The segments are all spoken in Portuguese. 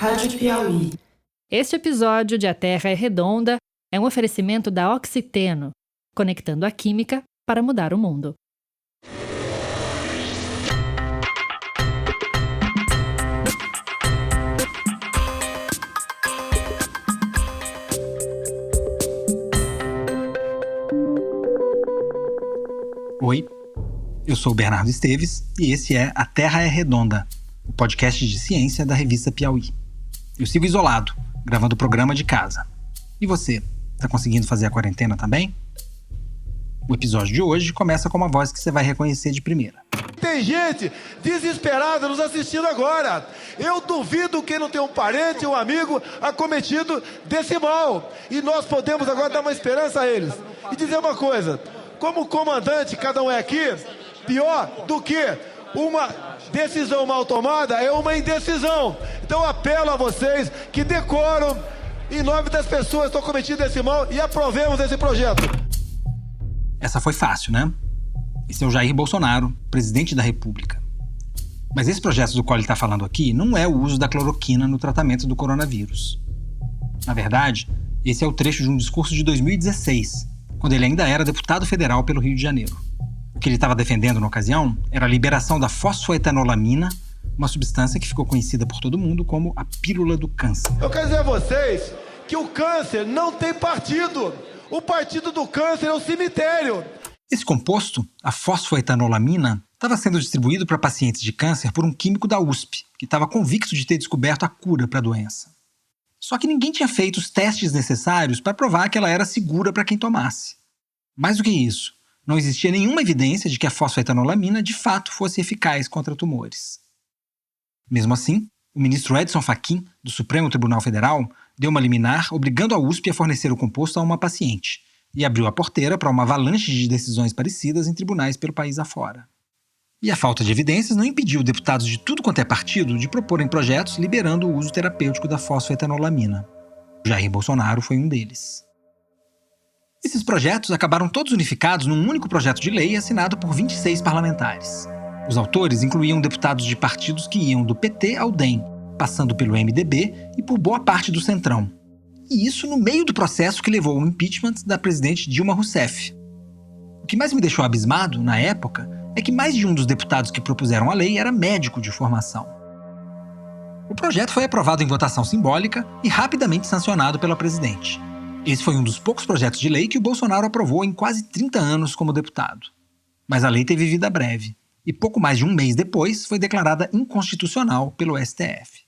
Rádio Piauí. Este episódio de A Terra é Redonda é um oferecimento da Oxiteno, conectando a química para mudar o mundo. Oi, eu sou o Bernardo Esteves e esse é A Terra é Redonda, o podcast de ciência da revista Piauí. Eu sigo isolado, gravando o programa de casa. E você, tá conseguindo fazer a quarentena também? O episódio de hoje começa com uma voz que você vai reconhecer de primeira. Tem gente desesperada nos assistindo agora. Eu duvido que não tenha um parente, um amigo acometido desse mal. E nós podemos agora dar uma esperança a eles. E dizer uma coisa, como comandante, cada um é aqui, pior do que uma decisão mal tomada é uma indecisão. Então apelo a vocês que decoram em nome das pessoas que estão cometidas esse mal e aprovemos esse projeto. Essa foi fácil, né? Esse é o Jair Bolsonaro, presidente da República. Mas esse projeto do qual ele está falando aqui não é o uso da cloroquina no tratamento do coronavírus. Na verdade, esse é o trecho de um discurso de 2016, quando ele ainda era deputado federal pelo Rio de Janeiro. O que ele estava defendendo na ocasião era a liberação da fosfoetanolamina, uma substância que ficou conhecida por todo mundo como a pílula do câncer. Eu quero dizer a vocês que o câncer não tem partido. O partido do câncer é o cemitério. Esse composto, a fosfoetanolamina, estava sendo distribuído para pacientes de câncer por um químico da USP, que estava convicto de ter descoberto a cura para a doença. Só que ninguém tinha feito os testes necessários para provar que ela era segura para quem tomasse. Mais do que isso, não existia nenhuma evidência de que a fosfoetanolamina de fato fosse eficaz contra tumores. Mesmo assim, o ministro Edson Fachin, do Supremo Tribunal Federal, deu uma liminar obrigando a USP a fornecer o composto a uma paciente e abriu a porteira para uma avalanche de decisões parecidas em tribunais pelo país afora. E a falta de evidências não impediu deputados de tudo quanto é partido de proporem projetos liberando o uso terapêutico da fosfoetanolamina. Jair Bolsonaro foi um deles. Esses projetos acabaram todos unificados num único projeto de lei assinado por 26 parlamentares. Os autores incluíam deputados de partidos que iam do PT ao DEM, passando pelo MDB e por boa parte do Centrão. E isso no meio do processo que levou ao impeachment da presidente Dilma Rousseff. O que mais me deixou abismado, na época, é que mais de um dos deputados que propuseram a lei era médico de formação. O projeto foi aprovado em votação simbólica e rapidamente sancionado pela presidente. Esse foi um dos poucos projetos de lei que o Bolsonaro aprovou em quase 30 anos como deputado. Mas a lei teve vida breve, e pouco mais de um mês depois foi declarada inconstitucional pelo STF.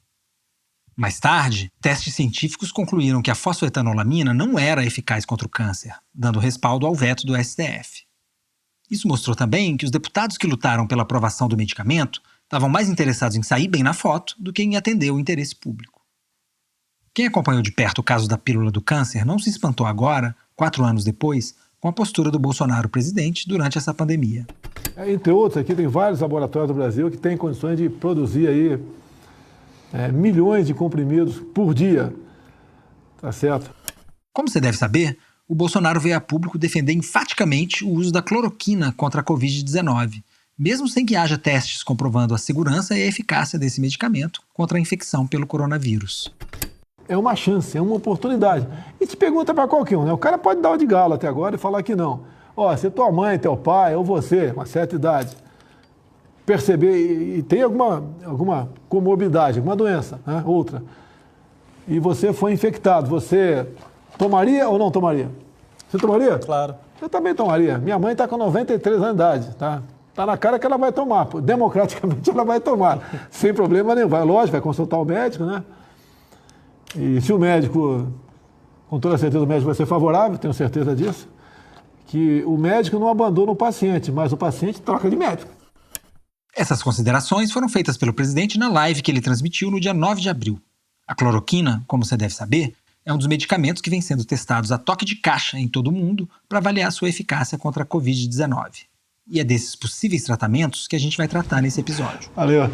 Mais tarde, testes científicos concluíram que a fosfoetanolamina não era eficaz contra o câncer, dando respaldo ao veto do STF. Isso mostrou também que os deputados que lutaram pela aprovação do medicamento estavam mais interessados em sair bem na foto do que em atender o interesse público. Quem acompanhou de perto o caso da pílula do câncer não se espantou agora, 4 anos depois, com a postura do Bolsonaro presidente durante essa pandemia. Entre outros, aqui tem vários laboratórios do Brasil que têm condições de produzir aí milhões de comprimidos por dia, tá certo? Como você deve saber, o Bolsonaro veio a público defender enfaticamente o uso da cloroquina contra a Covid-19, mesmo sem que haja testes comprovando a segurança e a eficácia desse medicamento contra a infecção pelo coronavírus. É uma chance, é uma oportunidade. E se pergunta para qualquer um, né? O cara pode dar o de galo até agora e falar que não. Se tua mãe, teu pai ou você, uma certa idade, perceber e tem alguma comorbidade, alguma doença, né? Outra, e você foi infectado, você tomaria ou não tomaria? Você tomaria? Claro. Eu também tomaria. Minha mãe está com 93 anos de idade, tá? Tá na cara que ela vai tomar. Democraticamente ela vai tomar. Sem problema nenhum. Lógico, vai consultar o médico, né? E se o médico, com toda certeza o médico vai ser favorável, tenho certeza disso, que o médico não abandona o paciente, mas o paciente troca de médico. Essas considerações foram feitas pelo presidente na live que ele transmitiu no dia 9 de abril. A cloroquina, como você deve saber, é um dos medicamentos que vem sendo testados a toque de caixa em todo o mundo para avaliar sua eficácia contra a Covid-19. E é desses possíveis tratamentos que a gente vai tratar nesse episódio. Valeu.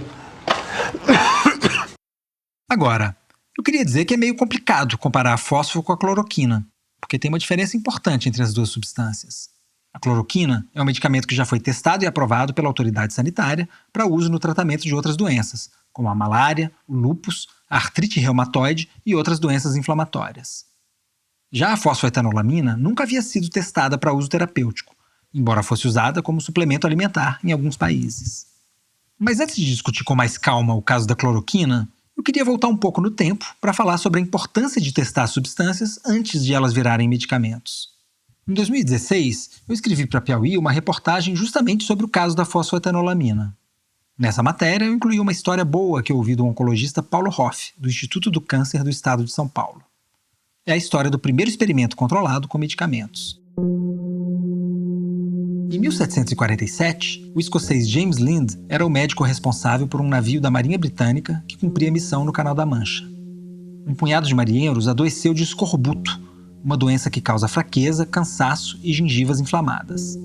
Agora, eu queria dizer que é meio complicado comparar a fósforo com a cloroquina, porque tem uma diferença importante entre as duas substâncias. A cloroquina é um medicamento que já foi testado e aprovado pela autoridade sanitária para uso no tratamento de outras doenças, como a malária, o lúpus, artrite reumatoide e outras doenças inflamatórias. Já a fosfoetanolamina nunca havia sido testada para uso terapêutico, embora fosse usada como suplemento alimentar em alguns países. Mas antes de discutir com mais calma o caso da cloroquina, eu queria voltar um pouco no tempo para falar sobre a importância de testar substâncias antes de elas virarem medicamentos. Em 2016, eu escrevi para a Piauí uma reportagem justamente sobre o caso da fosfoetanolamina. Nessa matéria, eu incluí uma história boa que eu ouvi do oncologista Paulo Hoff, do Instituto do Câncer do Estado de São Paulo. É a história do primeiro experimento controlado com medicamentos. Em 1747, o escocês James Lind era o médico responsável por um navio da Marinha Britânica que cumpria missão no Canal da Mancha. Um punhado de marinheiros adoeceu de escorbuto, uma doença que causa fraqueza, cansaço e gengivas inflamadas.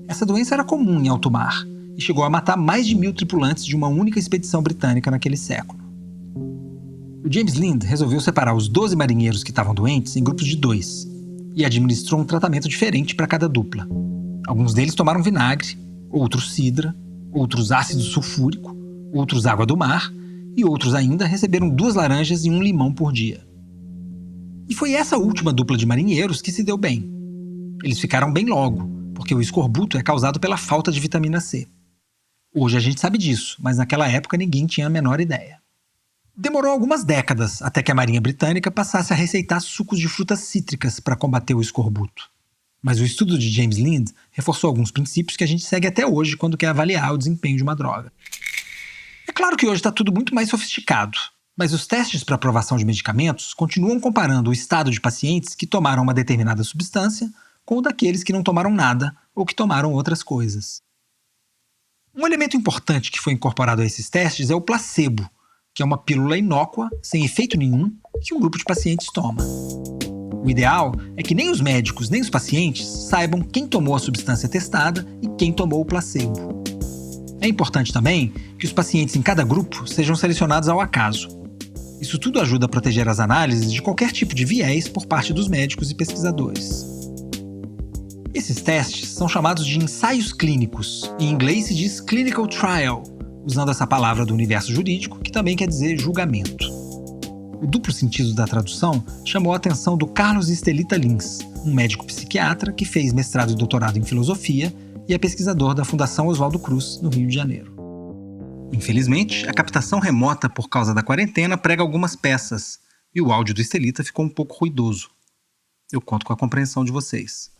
Essa doença era comum em alto mar e chegou a matar mais de 1.000 tripulantes de uma única expedição britânica naquele século. O James Lind resolveu separar os 12 marinheiros que estavam doentes em grupos de 2 e administrou um tratamento diferente para cada dupla. Alguns deles tomaram vinagre, outros cidra, outros ácido sulfúrico, outros água do mar e outros ainda receberam 2 laranjas e 1 limão por dia. E foi essa última dupla de marinheiros que se deu bem. Eles ficaram bem logo, porque o escorbuto é causado pela falta de vitamina C. Hoje a gente sabe disso, mas naquela época ninguém tinha a menor ideia. Demorou algumas décadas até que a Marinha Britânica passasse a receitar sucos de frutas cítricas para combater o escorbuto. Mas o estudo de James Lind reforçou alguns princípios que a gente segue até hoje quando quer avaliar o desempenho de uma droga. É claro que hoje está tudo muito mais sofisticado, mas os testes para aprovação de medicamentos continuam comparando o estado de pacientes que tomaram uma determinada substância com o daqueles que não tomaram nada ou que tomaram outras coisas. Um elemento importante que foi incorporado a esses testes é o placebo, que é uma pílula inócua, sem efeito nenhum, que um grupo de pacientes toma. O ideal é que nem os médicos nem os pacientes saibam quem tomou a substância testada e quem tomou o placebo. É importante também que os pacientes em cada grupo sejam selecionados ao acaso. Isso tudo ajuda a proteger as análises de qualquer tipo de viés por parte dos médicos e pesquisadores. Esses testes são chamados de ensaios clínicos. Em inglês se diz clinical trial, usando essa palavra do universo jurídico, que também quer dizer julgamento. O duplo sentido da tradução chamou a atenção do Carlos Estelita Lins, um médico psiquiatra que fez mestrado e doutorado em filosofia e é pesquisador da Fundação Oswaldo Cruz, no Rio de Janeiro. Infelizmente, a captação remota por causa da quarentena prega algumas peças, e o áudio do Estelita ficou um pouco ruidoso. Eu conto com a compreensão de vocês.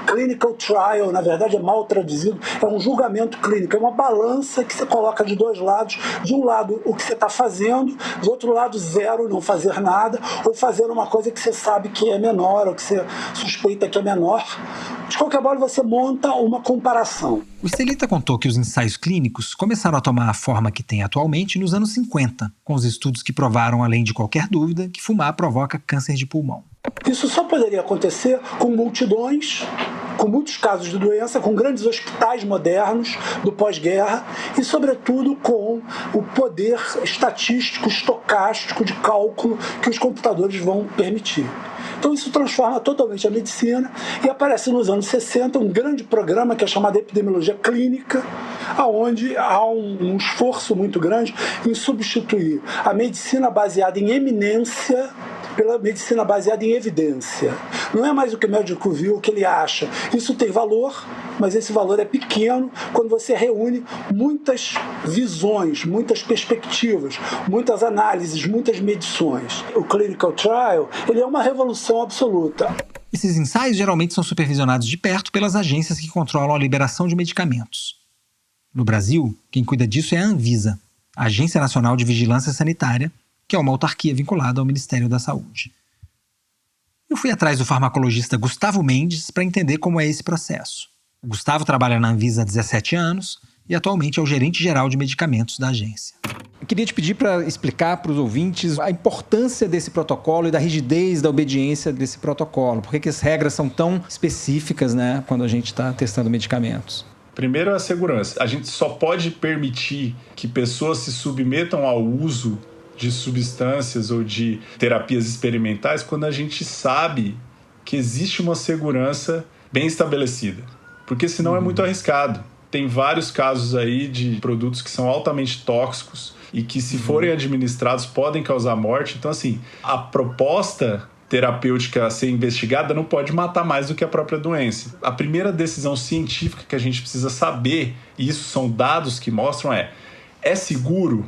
Clinical trial, na verdade, é mal traduzido, é um julgamento clínico, é uma balança que você coloca de 2 lados. De um lado, o que você está fazendo, do outro lado, 0, não fazer nada, ou fazer uma coisa que você sabe que é menor, ou que você suspeita que é menor. De qualquer modo, você monta uma comparação. O Estelita contou que os ensaios clínicos começaram a tomar a forma que tem atualmente nos anos 50, com os estudos que provaram, além de qualquer dúvida, que fumar provoca câncer de pulmão. Isso só poderia acontecer com multidões, com muitos casos de doença, com grandes hospitais modernos do pós-guerra e, sobretudo, com o poder estatístico, estocástico de cálculo que os computadores vão permitir. Então isso transforma totalmente a medicina e aparece nos anos 60 um grande programa que é chamado Epidemiologia Clínica, onde há um esforço muito grande em substituir a medicina baseada em eminência pela medicina baseada em evidência. Não é mais o que o médico viu, o que ele acha. Isso tem valor, mas esse valor é pequeno quando você reúne muitas visões, muitas perspectivas, muitas análises, muitas medições. O clinical trial, ele é uma revolução absoluta. Esses ensaios geralmente são supervisionados de perto pelas agências que controlam a liberação de medicamentos. No Brasil, quem cuida disso é a Anvisa, a Agência Nacional de Vigilância Sanitária, que é uma autarquia vinculada ao Ministério da Saúde. Eu fui atrás do farmacologista Gustavo Mendes para entender como é esse processo. O Gustavo trabalha na Anvisa há 17 anos e atualmente é o gerente-geral de medicamentos da agência. Eu queria te pedir para explicar para os ouvintes a importância desse protocolo e da rigidez da obediência desse protocolo. Por que as regras são tão específicas, né, quando a gente está testando medicamentos? Primeiro, a segurança. A gente só pode permitir que pessoas se submetam ao uso de substâncias ou de terapias experimentais quando a gente sabe que existe uma segurança bem estabelecida. Porque senão é muito arriscado. tem vários casos aí de produtos que são altamente tóxicos e que, se forem administrados, podem causar morte. Então, assim, a proposta terapêutica a ser investigada não pode matar mais do que a própria doença. A primeira decisão científica que a gente precisa saber, e isso são dados que mostram, é seguro?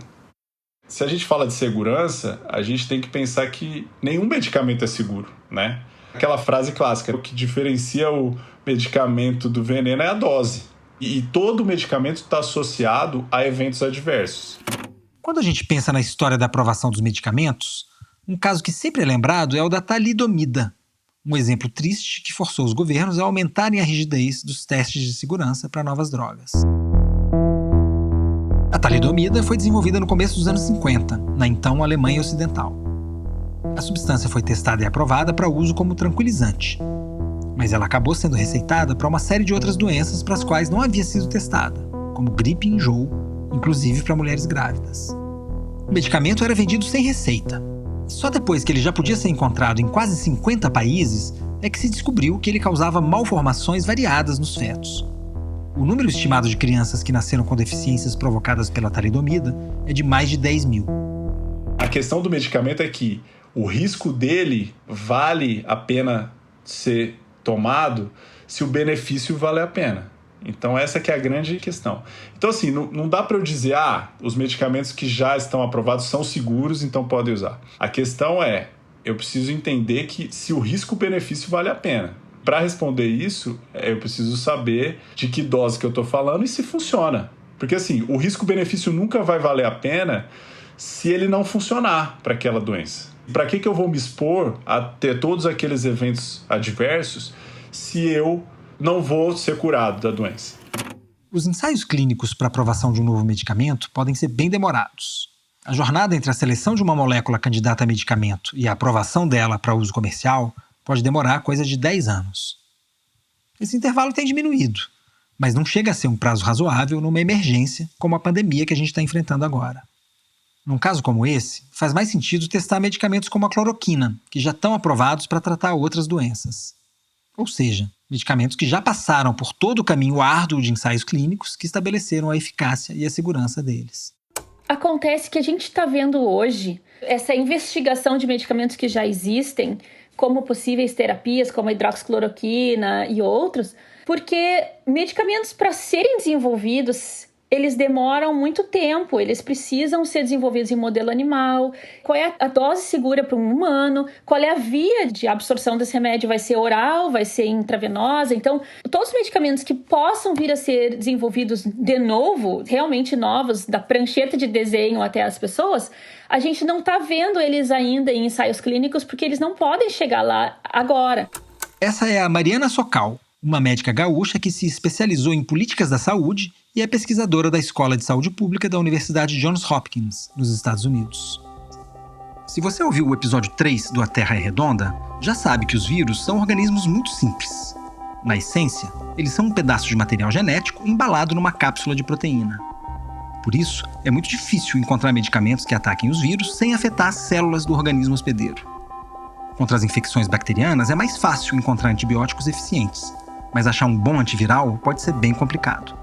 Se a gente fala de segurança, a gente tem que pensar que nenhum medicamento é seguro, né? Aquela frase clássica, o que diferencia o medicamento do veneno é a dose. E todo medicamento está associado a eventos adversos. Quando a gente pensa na história da aprovação dos medicamentos, um caso que sempre é lembrado é o da talidomida, um exemplo triste que forçou os governos a aumentarem a rigidez dos testes de segurança para novas drogas. A talidomida foi desenvolvida no começo dos anos 50, na então Alemanha Ocidental. A substância foi testada e aprovada para uso como tranquilizante, mas ela acabou sendo receitada para uma série de outras doenças para as quais não havia sido testada, como gripe e enjoo, inclusive para mulheres grávidas. O medicamento era vendido sem receita. Só depois que ele já podia ser encontrado em quase 50 países é que se descobriu que ele causava malformações variadas nos fetos. O número estimado de crianças que nasceram com deficiências provocadas pela talidomida é de mais de 10 mil. A questão do medicamento é que o risco dele vale a pena ser tomado se o benefício vale a pena. Então essa que é a grande questão. Então assim, não dá para eu dizer, os medicamentos que já estão aprovados são seguros, então podem usar. A questão é, eu preciso entender que se o risco-benefício vale a pena. Para responder isso, eu preciso saber de que dose que eu estou falando e se funciona. Porque assim, o risco-benefício nunca vai valer a pena se ele não funcionar para aquela doença. Para que eu vou me expor a ter todos aqueles eventos adversos se eu não vou ser curado da doença? Os ensaios clínicos para aprovação de um novo medicamento podem ser bem demorados. A jornada entre a seleção de uma molécula candidata a medicamento e a aprovação dela para uso comercial pode demorar coisa de 10 anos. Esse intervalo tem diminuído, mas não chega a ser um prazo razoável numa emergência como a pandemia que a gente está enfrentando agora. Num caso como esse, faz mais sentido testar medicamentos como a cloroquina, que já estão aprovados para tratar outras doenças. Ou seja, medicamentos que já passaram por todo o caminho árduo de ensaios clínicos que estabeleceram a eficácia e a segurança deles. Acontece que a gente está vendo hoje essa investigação de medicamentos que já existem, como possíveis terapias, como a hidroxicloroquina e outros, porque medicamentos, para serem desenvolvidos, eles demoram muito tempo, eles precisam ser desenvolvidos em modelo animal. Qual é a dose segura para um humano? Qual é a via de absorção desse remédio? Vai ser oral? Vai ser intravenosa? Então, todos os medicamentos que possam vir a ser desenvolvidos de novo, realmente novos, da prancheta de desenho até as pessoas, a gente não está vendo eles ainda em ensaios clínicos porque eles não podem chegar lá agora. Essa é a Mariana Socal, uma médica gaúcha que se especializou em políticas da saúde e é pesquisadora da Escola de Saúde Pública da Universidade Johns Hopkins, nos Estados Unidos. Se você ouviu o episódio 3 do A Terra é Redonda, já sabe que os vírus são organismos muito simples. Na essência, eles são um pedaço de material genético embalado numa cápsula de proteína. Por isso, é muito difícil encontrar medicamentos que ataquem os vírus sem afetar as células do organismo hospedeiro. Contra as infecções bacterianas é mais fácil encontrar antibióticos eficientes, mas achar um bom antiviral pode ser bem complicado.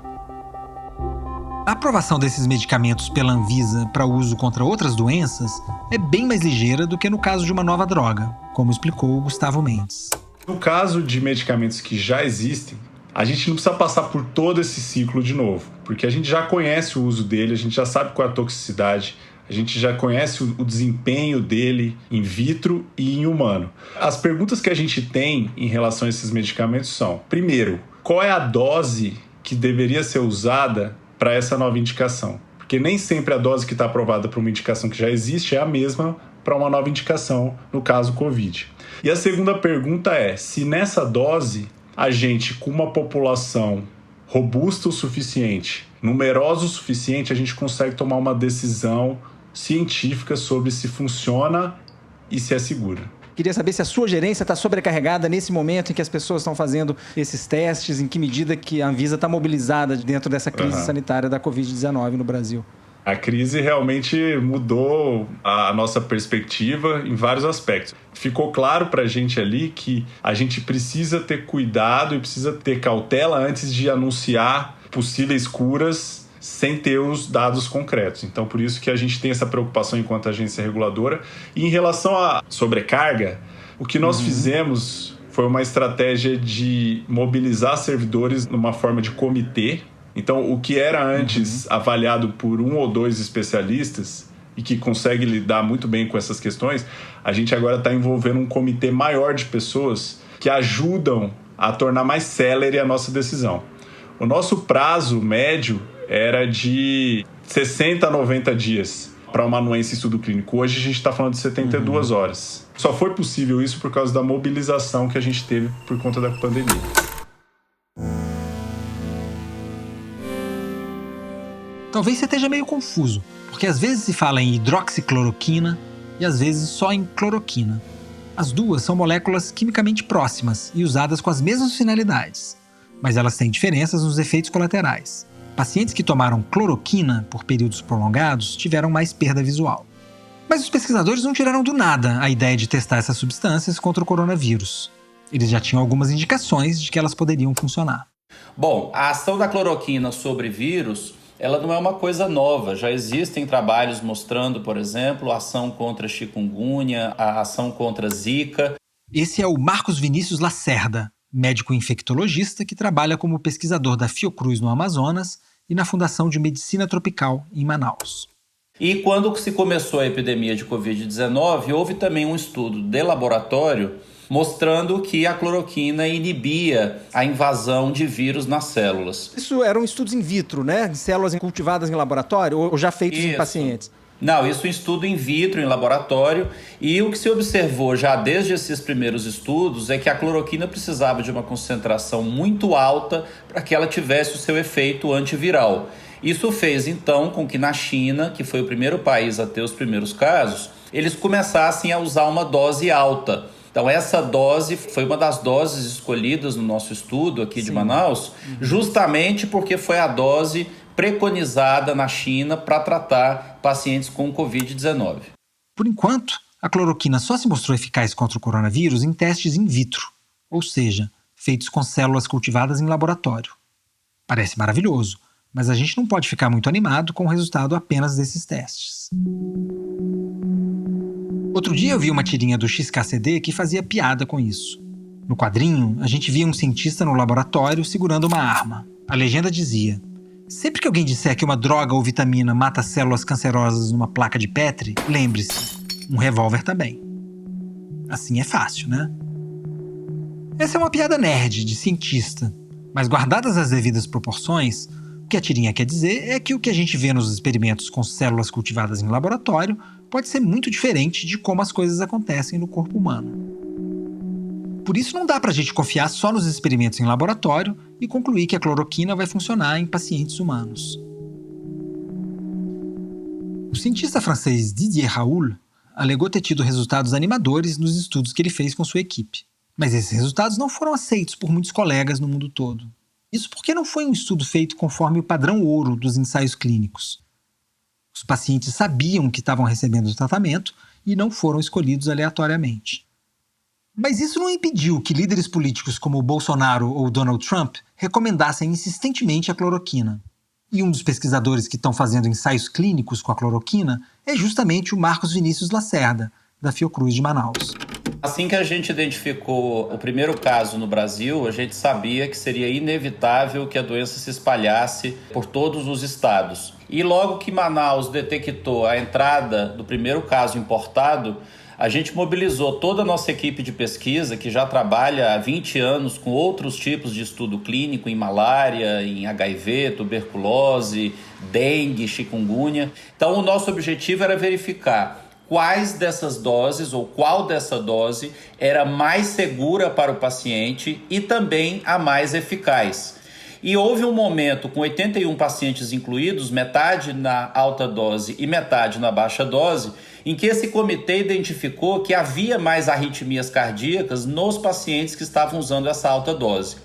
A aprovação desses medicamentos pela Anvisa para uso contra outras doenças é bem mais ligeira do que no caso de uma nova droga, como explicou o Gustavo Mendes. No caso de medicamentos que já existem, a gente não precisa passar por todo esse ciclo de novo, porque a gente já conhece o uso dele, a gente já sabe qual é a toxicidade, a gente já conhece o desempenho dele in vitro e em humano. As perguntas que a gente tem em relação a esses medicamentos são: primeiro, qual é a dose que deveria ser usada para essa nova indicação? Porque nem sempre a dose que está aprovada para uma indicação que já existe é a mesma para uma nova indicação, no caso Covid. E a segunda pergunta é se nessa dose a gente, com uma população robusta o suficiente, numerosa o suficiente, a gente consegue tomar uma decisão científica sobre se funciona e se é segura. Queria saber se a sua gerência está sobrecarregada nesse momento em que as pessoas estão fazendo esses testes, em que medida que a Anvisa está mobilizada dentro dessa crise sanitária da Covid-19 no Brasil. A crise realmente mudou a nossa perspectiva em vários aspectos. Ficou claro para a gente ali que a gente precisa ter cuidado e precisa ter cautela antes de anunciar possíveis curas sem ter os dados concretos. Então, por isso que a gente tem essa preocupação enquanto agência reguladora. E em relação à sobrecarga, o que nós fizemos foi uma estratégia de mobilizar servidores numa forma de comitê. Então, o que era antes avaliado por 1 ou 2 especialistas e que consegue lidar muito bem com essas questões, a gente agora está envolvendo um comitê maior de pessoas que ajudam a tornar mais célere a nossa decisão. O nosso prazo médio era de 60 a 90 dias para uma anuência em estudo clínico. Hoje a gente está falando de 72 horas. Só foi possível isso por causa da mobilização que a gente teve por conta da pandemia. Talvez você esteja meio confuso, porque às vezes se fala em hidroxicloroquina e às vezes só em cloroquina. As duas são moléculas quimicamente próximas e usadas com as mesmas finalidades, mas elas têm diferenças nos efeitos colaterais. Pacientes que tomaram cloroquina por períodos prolongados tiveram mais perda visual. Mas os pesquisadores não tiraram do nada a ideia de testar essas substâncias contra o coronavírus. Eles já tinham algumas indicações de que elas poderiam funcionar. Bom, a ação da cloroquina sobre vírus, ela não é uma coisa nova. Já existem trabalhos mostrando, por exemplo, a ação contra chikungunya, a ação contra zika. Esse é o Marcos Vinícius Lacerda, médico infectologista que trabalha como pesquisador da Fiocruz no Amazonas e na Fundação de Medicina Tropical em Manaus. E quando se começou a epidemia de Covid-19, houve também um estudo de laboratório mostrando que a cloroquina inibia a invasão de vírus nas células. Isso eram estudos in vitro, né? De células cultivadas em laboratório ou já feitos em pacientes? Não, isso é um estudo in vitro, em laboratório, e o que se observou já desde esses primeiros estudos é que a cloroquina precisava de uma concentração muito alta para que ela tivesse o seu efeito antiviral. Isso fez, então, com que na China, que foi o primeiro país a ter os primeiros casos, eles começassem a usar uma dose alta. Então, essa dose foi uma das doses escolhidas no nosso estudo aqui de Manaus, justamente porque foi a dose preconizada na China para tratar pacientes com Covid-19. Por enquanto, a cloroquina só se mostrou eficaz contra o coronavírus em testes in vitro, ou seja, feitos com células cultivadas em laboratório. Parece maravilhoso, mas a gente não pode ficar muito animado com o resultado apenas desses testes. Outro dia eu vi uma tirinha do XKCD que fazia piada com isso. No quadrinho, a gente via um cientista no laboratório segurando uma arma. A legenda dizia: sempre que alguém disser que uma droga ou vitamina mata células cancerosas numa placa de Petri, lembre-se, um revólver também. Assim é fácil, né? Essa é uma piada nerd de cientista, mas guardadas as devidas proporções, o que a tirinha quer dizer é que o que a gente vê nos experimentos com células cultivadas em laboratório pode ser muito diferente de como as coisas acontecem no corpo humano. Por isso não dá pra gente confiar só nos experimentos em laboratório e concluir que a cloroquina vai funcionar em pacientes humanos. O cientista francês Didier Raoult alegou ter tido resultados animadores nos estudos que ele fez com sua equipe. Mas esses resultados não foram aceitos por muitos colegas no mundo todo. Isso porque não foi um estudo feito conforme o padrão ouro dos ensaios clínicos. Os pacientes sabiam que estavam recebendo o tratamento e não foram escolhidos aleatoriamente. Mas isso não impediu que líderes políticos como o Bolsonaro ou Donald Trump recomendassem insistentemente a cloroquina. E um dos pesquisadores que estão fazendo ensaios clínicos com a cloroquina é justamente o Marcos Vinícius Lacerda, da Fiocruz de Manaus. Assim que a gente identificou o primeiro caso no Brasil, a gente sabia que seria inevitável que a doença se espalhasse por todos os estados. E logo que Manaus detectou a entrada do primeiro caso importado, a gente mobilizou toda a nossa equipe de pesquisa, que já trabalha há 20 anos com outros tipos de estudo clínico em malária, em HIV, tuberculose, dengue, chikungunya. Então, o nosso objetivo era verificar quais dessas doses ou qual dessa dose era mais segura para o paciente e também a mais eficaz. E houve um momento com 81 pacientes incluídos, metade na alta dose e metade na baixa dose, em que esse comitê identificou que havia mais arritmias cardíacas nos pacientes que estavam usando essa alta dose.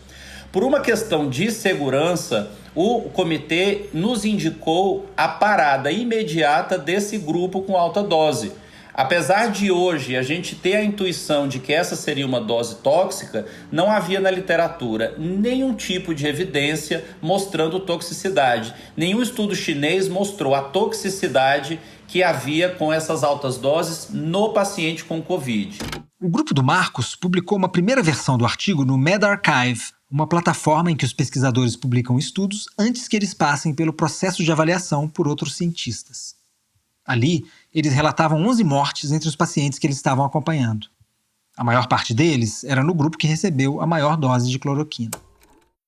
Por uma questão de segurança, o comitê nos indicou a parada imediata desse grupo com alta dose. Apesar de hoje a gente ter a intuição de que essa seria uma dose tóxica, não havia na literatura nenhum tipo de evidência mostrando toxicidade. Nenhum estudo chinês mostrou a toxicidade que havia com essas altas doses no paciente com Covid. O grupo do Marcos publicou uma primeira versão do artigo no medRxiv, uma plataforma em que os pesquisadores publicam estudos antes que eles passem pelo processo de avaliação por outros cientistas. Ali, eles relatavam 11 mortes entre os pacientes que eles estavam acompanhando. A maior parte deles era no grupo que recebeu a maior dose de cloroquina.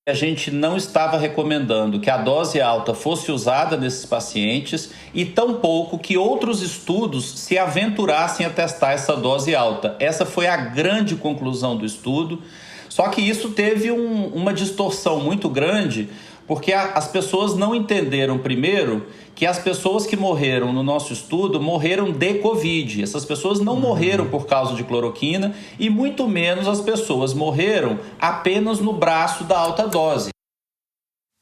A gente não estava recomendando que a dose alta fosse usada nesses pacientes e tampouco que outros estudos se aventurassem a testar essa dose alta. Essa foi a grande conclusão do estudo. Só que isso teve uma distorção muito grande, porque as pessoas não entenderam, primeiro, que as pessoas que morreram no nosso estudo morreram de Covid. Essas pessoas não morreram por causa de cloroquina e muito menos as pessoas morreram apenas no braço da alta dose.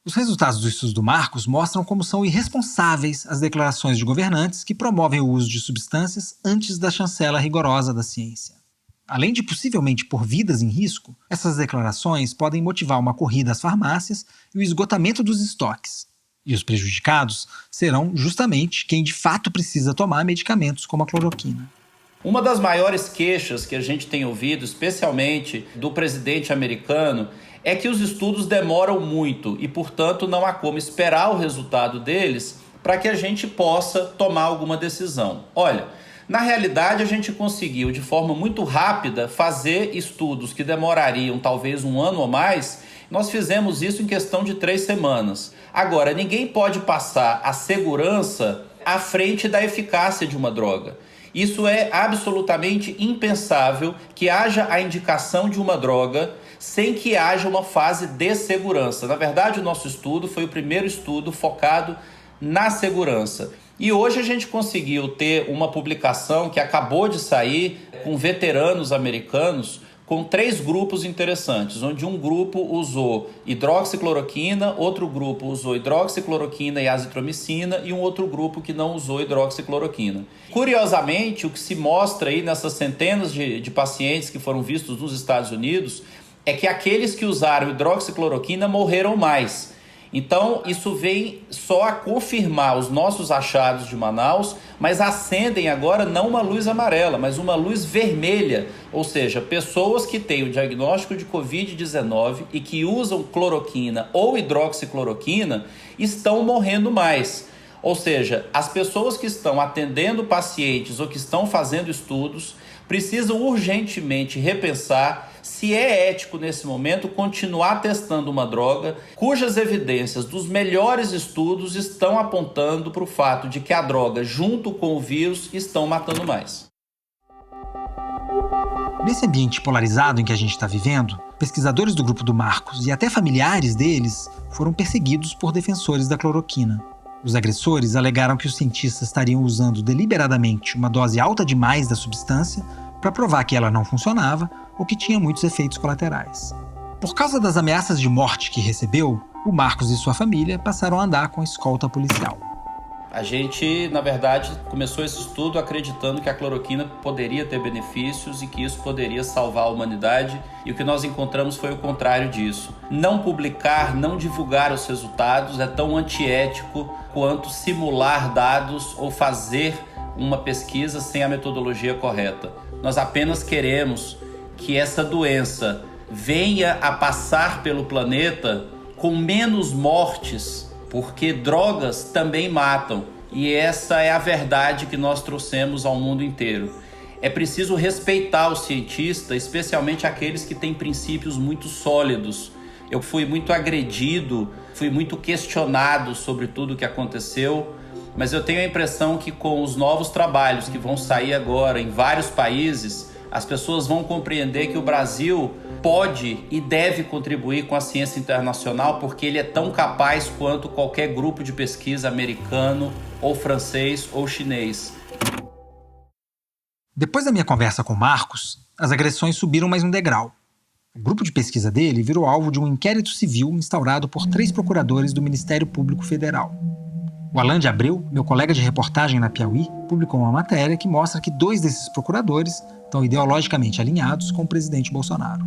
Os resultados do estudo do Marcos mostram como são irresponsáveis as declarações de governantes que promovem o uso de substâncias antes da chancela rigorosa da ciência. Além de possivelmente pôr vidas em risco, essas declarações podem motivar uma corrida às farmácias e o esgotamento dos estoques. E os prejudicados serão justamente quem de fato precisa tomar medicamentos como a cloroquina. Uma das maiores queixas que a gente tem ouvido, especialmente do presidente americano, é que os estudos demoram muito e, portanto, não há como esperar o resultado deles para que a gente possa tomar alguma decisão. Olha, na realidade, a gente conseguiu, de forma muito rápida, fazer estudos que demorariam talvez 1 ano ou mais. Nós fizemos isso em questão de 3 semanas. Agora, ninguém pode passar a segurança à frente da eficácia de uma droga. Isso é absolutamente impensável que haja a indicação de uma droga sem que haja uma fase de segurança. Na verdade, o nosso estudo foi o primeiro estudo focado na segurança. E hoje a gente conseguiu ter uma publicação que acabou de sair com veteranos americanos com 3 grupos interessantes, onde um grupo usou hidroxicloroquina, outro grupo usou hidroxicloroquina e azitromicina e um outro grupo que não usou hidroxicloroquina. Curiosamente, o que se mostra aí nessas centenas de pacientes que foram vistos nos Estados Unidos é que aqueles que usaram hidroxicloroquina morreram mais. Então, isso vem só a confirmar os nossos achados de Manaus, mas acendem agora não uma luz amarela, mas uma luz vermelha. Ou seja, pessoas que têm o diagnóstico de Covid-19 e que usam cloroquina ou hidroxicloroquina estão morrendo mais. Ou seja, as pessoas que estão atendendo pacientes ou que estão fazendo estudos precisam urgentemente repensar se é ético nesse momento continuar testando uma droga cujas evidências dos melhores estudos estão apontando para o fato de que a droga, junto com o vírus, estão matando mais. Nesse ambiente polarizado em que a gente está vivendo, pesquisadores do grupo do Marcos e até familiares deles foram perseguidos por defensores da cloroquina. Os agressores alegaram que os cientistas estariam usando deliberadamente uma dose alta demais da substância para provar que ela não funcionava ou que tinha muitos efeitos colaterais. Por causa das ameaças de morte que recebeu, o Marcos e sua família passaram a andar com escolta policial. A gente, na verdade, começou esse estudo acreditando que a cloroquina poderia ter benefícios e que isso poderia salvar a humanidade, e o que nós encontramos foi o contrário disso. Não publicar, não divulgar os resultados é tão antiético quanto simular dados ou fazer uma pesquisa sem a metodologia correta. Nós apenas queremos que essa doença venha a passar pelo planeta com menos mortes, porque drogas também matam. E essa é a verdade que nós trouxemos ao mundo inteiro. É preciso respeitar o cientista, especialmente aqueles que têm princípios muito sólidos. Eu fui muito agredido, fui muito questionado sobre tudo o que aconteceu, mas eu tenho a impressão que com os novos trabalhos que vão sair agora em vários países, as pessoas vão compreender que o Brasil pode e deve contribuir com a ciência internacional porque ele é tão capaz quanto qualquer grupo de pesquisa americano, ou francês, ou chinês. Depois da minha conversa com Marcos, as agressões subiram mais um degrau. O grupo de pesquisa dele virou alvo de um inquérito civil instaurado por 3 procuradores do Ministério Público Federal. O Alan de Abreu, meu colega de reportagem na Piauí, publicou uma matéria que mostra que 2 desses procuradores estão ideologicamente alinhados com o presidente Bolsonaro.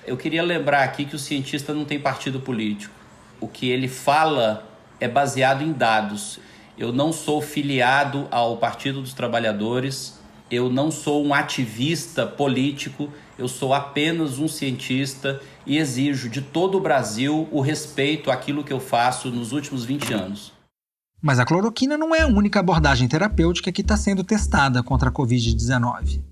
Eu queria lembrar aqui que o cientista não tem partido político. O que ele fala é baseado em dados. Eu não sou filiado ao Partido dos Trabalhadores, eu não sou um ativista político, eu sou apenas um cientista e exijo de todo o Brasil o respeito àquilo que eu faço nos últimos 20 anos. Mas a cloroquina não é a única abordagem terapêutica que está sendo testada contra a Covid-19.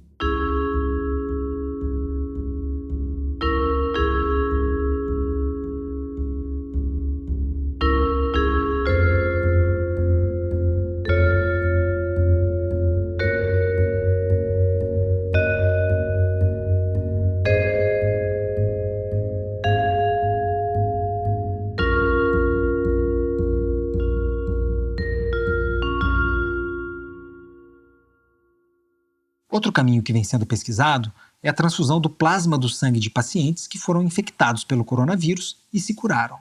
Outro caminho que vem sendo pesquisado é a transfusão do plasma do sangue de pacientes que foram infectados pelo coronavírus e se curaram.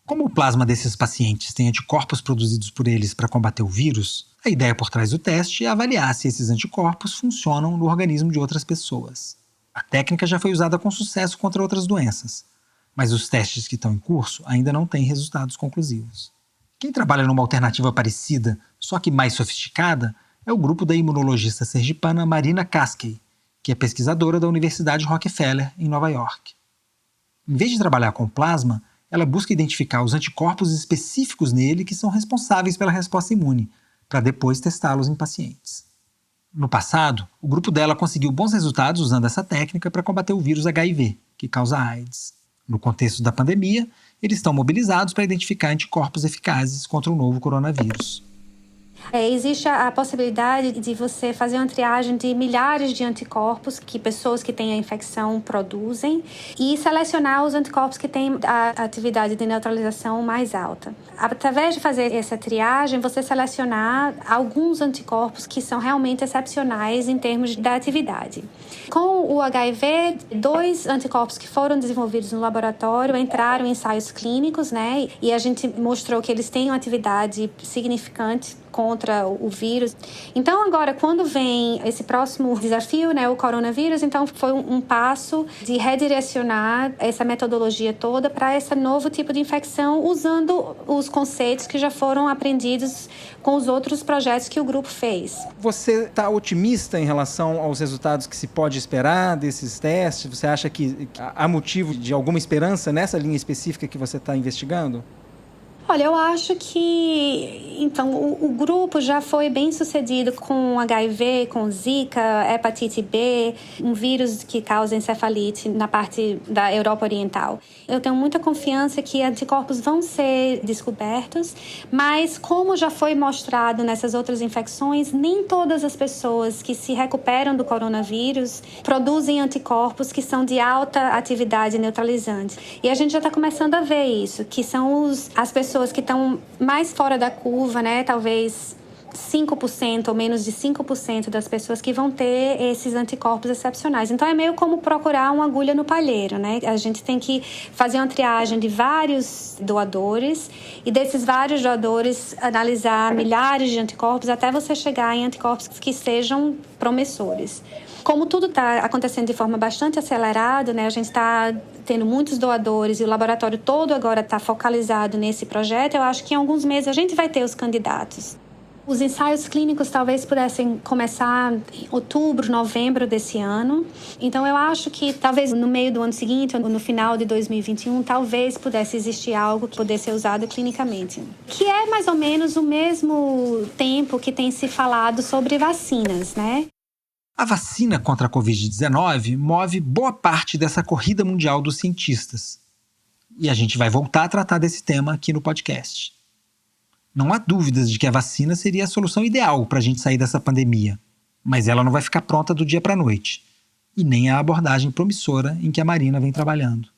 Como o plasma desses pacientes tem anticorpos produzidos por eles para combater o vírus, a ideia por trás do teste é avaliar se esses anticorpos funcionam no organismo de outras pessoas. A técnica já foi usada com sucesso contra outras doenças, mas os testes que estão em curso ainda não têm resultados conclusivos. Quem trabalha numa alternativa parecida, só que mais sofisticada, é o grupo da imunologista sergipana Marina Kaskei, que é pesquisadora da Universidade Rockefeller, em Nova York. Em vez de trabalhar com plasma, ela busca identificar os anticorpos específicos nele que são responsáveis pela resposta imune, para depois testá-los em pacientes. No passado, o grupo dela conseguiu bons resultados usando essa técnica para combater o vírus HIV, que causa AIDS. No contexto da pandemia, eles estão mobilizados para identificar anticorpos eficazes contra o novo coronavírus. Existe a possibilidade de você fazer uma triagem de milhares de anticorpos que pessoas que têm a infecção produzem e selecionar os anticorpos que têm a atividade de neutralização mais alta. Através de fazer essa triagem, você selecionar alguns anticorpos que são realmente excepcionais em termos da atividade. Com o HIV, 2 anticorpos que foram desenvolvidos no laboratório entraram em ensaios clínicos, né? E a gente mostrou que eles têm uma atividade significante contra o vírus. Então, agora, quando vem esse próximo desafio, né, o coronavírus, então foi um passo de redirecionar essa metodologia toda para esse novo tipo de infecção, usando os conceitos que já foram aprendidos com os outros projetos que o grupo fez. Você está otimista em relação aos resultados que se pode esperar desses testes? Você acha que há motivo de alguma esperança nessa linha específica que você está investigando? Olha, eu acho que então, o grupo já foi bem sucedido com HIV, com Zika, hepatite B, um vírus que causa encefalite na parte da Europa Oriental. Eu tenho muita confiança que anticorpos vão ser descobertos, mas como já foi mostrado nessas outras infecções, nem todas as pessoas que se recuperam do coronavírus produzem anticorpos que são de alta atividade neutralizante. E a gente já está começando a ver isso, que são as pessoas que estão mais fora da curva, né? Talvez 5% ou menos de 5% das pessoas que vão ter esses anticorpos excepcionais. Então, é meio como procurar uma agulha no palheiro, né? A gente tem que fazer uma triagem de vários doadores e desses vários doadores analisar milhares de anticorpos até você chegar em anticorpos que sejam promissores. Como tudo está acontecendo de forma bastante acelerada, né? A gente está tendo muitos doadores e o laboratório todo agora está focalizado nesse projeto. Eu acho que em alguns meses a gente vai ter os candidatos. Os ensaios clínicos talvez pudessem começar em outubro, novembro desse ano. Então, eu acho que talvez no meio do ano seguinte, ou no final de 2021, talvez pudesse existir algo que pudesse ser usado clinicamente. Que é mais ou menos o mesmo tempo que tem se falado sobre vacinas, né? A vacina contra a Covid-19 move boa parte dessa corrida mundial dos cientistas. E a gente vai voltar a tratar desse tema aqui no podcast. Não há dúvidas de que a vacina seria a solução ideal para a gente sair dessa pandemia, mas ela não vai ficar pronta do dia para a noite, e nem a abordagem promissora em que a Marina vem trabalhando.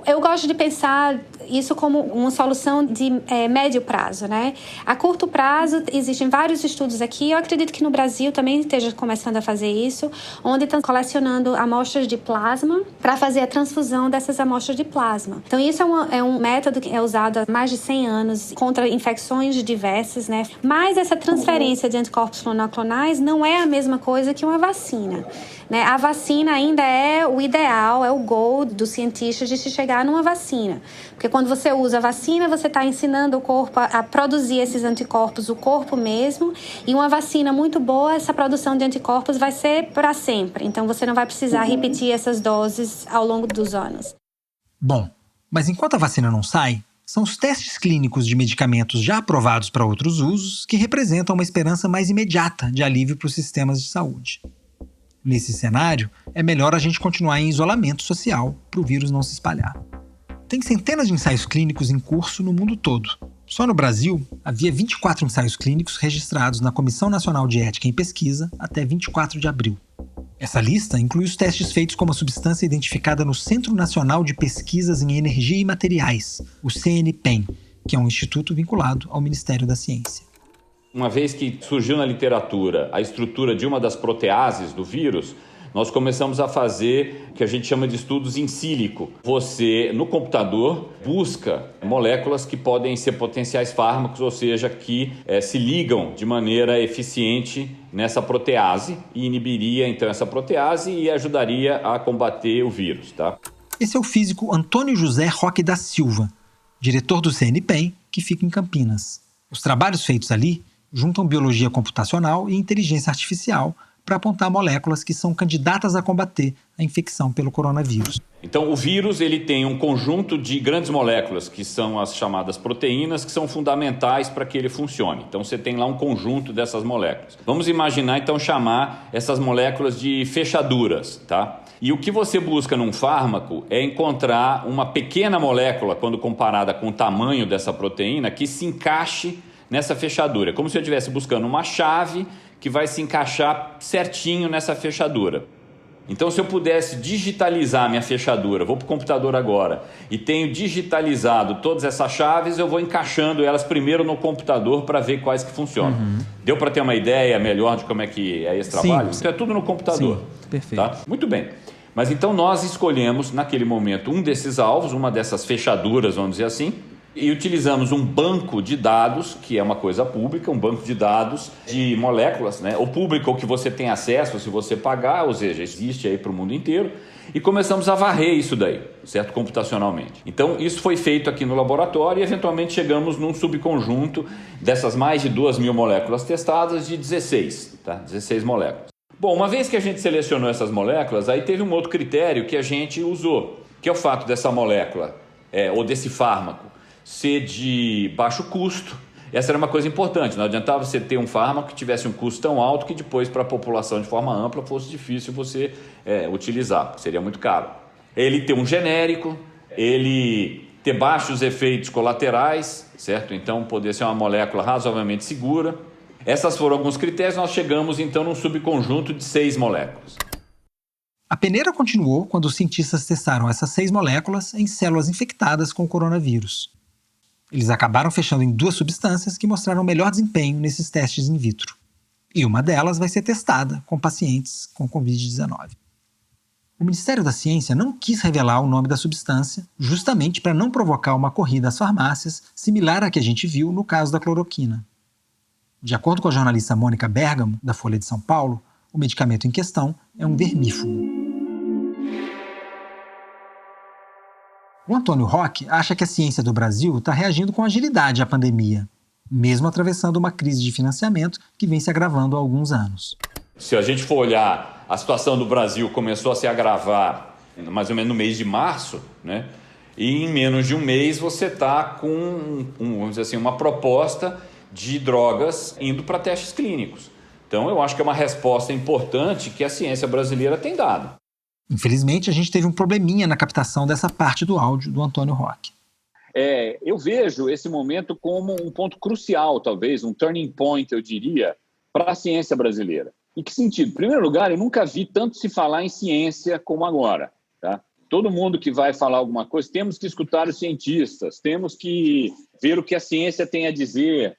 Eu gosto de pensar isso como uma solução de médio prazo, né? A curto prazo, existem vários estudos aqui, eu acredito que no Brasil também esteja começando a fazer isso, onde estão colecionando amostras de plasma para fazer a transfusão dessas amostras de plasma. Então, isso é um método que é usado há mais de 100 anos contra infecções diversas, né? Mas essa transferência de anticorpos monoclonais não é a mesma coisa que uma vacina, né? A vacina ainda é o ideal, é o goal dos cientistas de se chegar numa vacina. Porque quando você usa a vacina, você está ensinando o corpo a produzir esses anticorpos, o corpo mesmo, e uma vacina muito boa, essa produção de anticorpos vai ser para sempre. Então, você não vai precisar repetir essas doses ao longo dos anos. Bom, mas enquanto a vacina não sai, são os testes clínicos de medicamentos já aprovados para outros usos que representam uma esperança mais imediata de alívio para os sistemas de saúde. Nesse cenário, é melhor a gente continuar em isolamento social para o vírus não se espalhar. Tem centenas de ensaios clínicos em curso no mundo todo. Só no Brasil, havia 24 ensaios clínicos registrados na Comissão Nacional de Ética em Pesquisa até 24 de abril. Essa lista inclui os testes feitos com uma substância identificada no Centro Nacional de Pesquisas em Energia e Materiais, o CNPEM, que é um instituto vinculado ao Ministério da Ciência. Uma vez que surgiu na literatura a estrutura de uma das proteases do vírus, nós começamos a fazer o que a gente chama de estudos in silico. Você, no computador, busca moléculas que podem ser potenciais fármacos, ou seja, que se ligam de maneira eficiente nessa protease e inibiria, então, essa protease e ajudaria a combater o vírus, tá? Esse é o físico Antônio José Roque da Silva, diretor do CNPEM, que fica em Campinas. Os trabalhos feitos ali juntam biologia computacional e inteligência artificial para apontar moléculas que são candidatas a combater a infecção pelo coronavírus. Então, o vírus ele tem um conjunto de grandes moléculas, que são as chamadas proteínas, que são fundamentais para que ele funcione. Então, você tem lá um conjunto dessas moléculas. Vamos imaginar, então, chamar essas moléculas de fechaduras, tá? E o que você busca num fármaco é encontrar uma pequena molécula, quando comparada com o tamanho dessa proteína, que se encaixe nessa fechadura. Como se eu estivesse buscando uma chave que vai se encaixar certinho nessa fechadura. Então, se eu pudesse digitalizar a minha fechadura, vou para o computador agora, e tenho digitalizado todas essas chaves, eu vou encaixando elas primeiro no computador para ver quais que funcionam. Deu para ter uma ideia melhor de como é que é esse trabalho? Sim. Então, é tudo no computador. Sim, perfeito. Tá? Muito bem. Mas então nós escolhemos, naquele momento, um desses alvos, uma dessas fechaduras, vamos dizer assim, e utilizamos um banco de dados, que é uma coisa pública, um banco de dados de moléculas, né? Ou público, ou que você tem acesso se você pagar, ou seja, existe aí para o mundo inteiro, e começamos a varrer isso daí, certo? Computacionalmente. Então, isso foi feito aqui no laboratório e, eventualmente, chegamos num subconjunto dessas mais de 2.000 moléculas testadas de 16, tá? 16 moléculas. Bom, uma vez que a gente selecionou essas moléculas, aí teve um outro critério que a gente usou, que é o fato dessa molécula, ou desse fármaco, ser de baixo custo. Essa era uma coisa importante, não adiantava você ter um fármaco que tivesse um custo tão alto que depois para a população de forma ampla fosse difícil você utilizar, porque seria muito caro. Ele ter um genérico, ele ter baixos efeitos colaterais, certo? Então poder ser uma molécula razoavelmente segura. Essas foram alguns critérios, nós chegamos então num subconjunto de 6 moléculas. A peneira continuou quando os cientistas testaram essas 6 moléculas em células infectadas com o coronavírus. Eles acabaram fechando em 2 substâncias que mostraram melhor desempenho nesses testes in vitro. E uma delas vai ser testada com pacientes com Covid-19. O Ministério da Ciência não quis revelar o nome da substância, justamente para não provocar uma corrida às farmácias similar à que a gente viu no caso da cloroquina. De acordo com a jornalista Mônica Bergamo, da Folha de São Paulo, o medicamento em questão é um vermífugo. O Antônio Roque acha que a ciência do Brasil está reagindo com agilidade à pandemia, mesmo atravessando uma crise de financiamento que vem se agravando há alguns anos. Se a gente for olhar, a situação do Brasil começou a se agravar mais ou menos no mês de março, né? E em menos de um mês você está com vamos dizer assim, uma proposta de drogas indo para testes clínicos. Então eu acho que é uma resposta importante que a ciência brasileira tem dado. Infelizmente, a gente teve um probleminha na captação dessa parte do áudio do Antônio Roque. Eu vejo esse momento como um ponto crucial, talvez, um turning point, eu diria, para a ciência brasileira. Em que sentido? Em primeiro lugar, eu nunca vi tanto se falar em ciência como agora. Tá? Todo mundo que vai falar alguma coisa, temos que escutar os cientistas, temos que ver o que a ciência tem a dizer.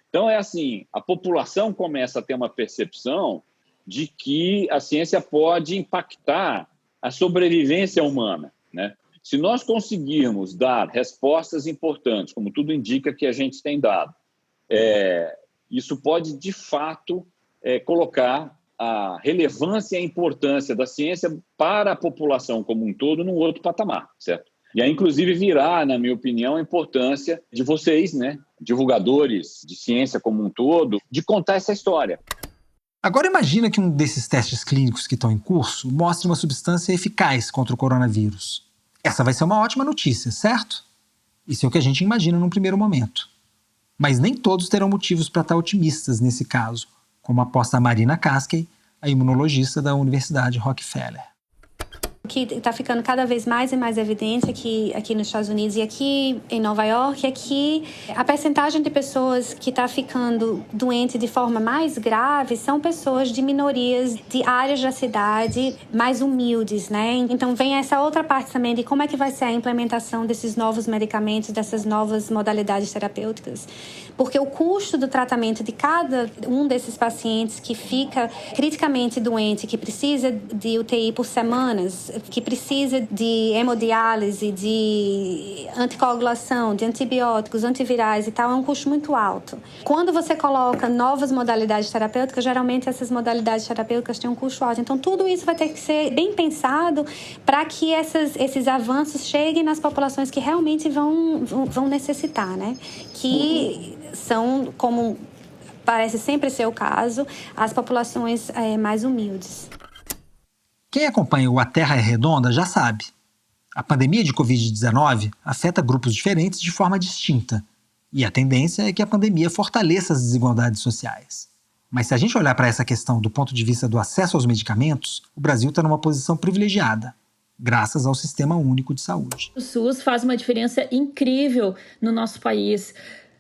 Então, é assim, a população começa a ter uma percepção de que a ciência pode impactar a sobrevivência humana, né? Se nós conseguirmos dar respostas importantes, como tudo indica que a gente tem dado, isso pode, de fato, colocar a relevância e a importância da ciência para a população como um todo num outro patamar, certo? E aí, inclusive, virá, na minha opinião, a importância de vocês, né, divulgadores de ciência como um todo, de contar essa história. Agora imagina que um desses testes clínicos que estão em curso mostre uma substância eficaz contra o coronavírus. Essa vai ser uma ótima notícia, certo? Isso é o que a gente imagina num primeiro momento. Mas nem todos terão motivos para estar otimistas nesse caso, como aposta a Marina Kaskey, a imunologista da Universidade Rockefeller. O que está ficando cada vez mais e mais evidente aqui nos Estados Unidos e aqui em Nova York é que a percentagem de pessoas que está ficando doente de forma mais grave são pessoas de minorias, de áreas da cidade mais humildes, né? Então vem essa outra parte também de como é que vai ser a implementação desses novos medicamentos, dessas novas modalidades terapêuticas. Porque o custo do tratamento de cada um desses pacientes que fica criticamente doente, que precisa de UTI por semanas, que precisa de hemodiálise, de anticoagulação, de antibióticos, antivirais e tal, é um custo muito alto. Quando você coloca novas modalidades terapêuticas, geralmente essas modalidades terapêuticas têm um custo alto. Então, tudo isso vai ter que ser bem pensado para que esses avanços cheguem nas populações que realmente vão necessitar, né? Que são, como parece sempre ser o caso, as populações mais humildes. Quem acompanha o A Terra é Redonda já sabe. A pandemia de Covid-19 afeta grupos diferentes de forma distinta. E a tendência é que a pandemia fortaleça as desigualdades sociais. Mas se a gente olhar para essa questão do ponto de vista do acesso aos medicamentos, o Brasil está numa posição privilegiada, graças ao Sistema Único de Saúde. O SUS faz uma diferença incrível no nosso país.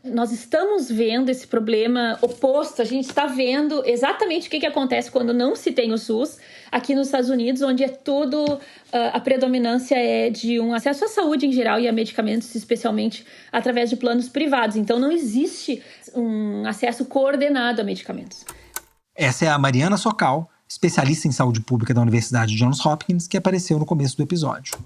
Nós estamos vendo esse problema oposto, a gente está vendo exatamente o que acontece quando não se tem o SUS aqui nos Estados Unidos, onde é tudo, a predominância é de um acesso à saúde em geral e a medicamentos, especialmente através de planos privados. Então não existe um acesso coordenado a medicamentos. Essa é a Mariana Socal, especialista em saúde pública da Universidade Johns Hopkins, que apareceu no começo do episódio.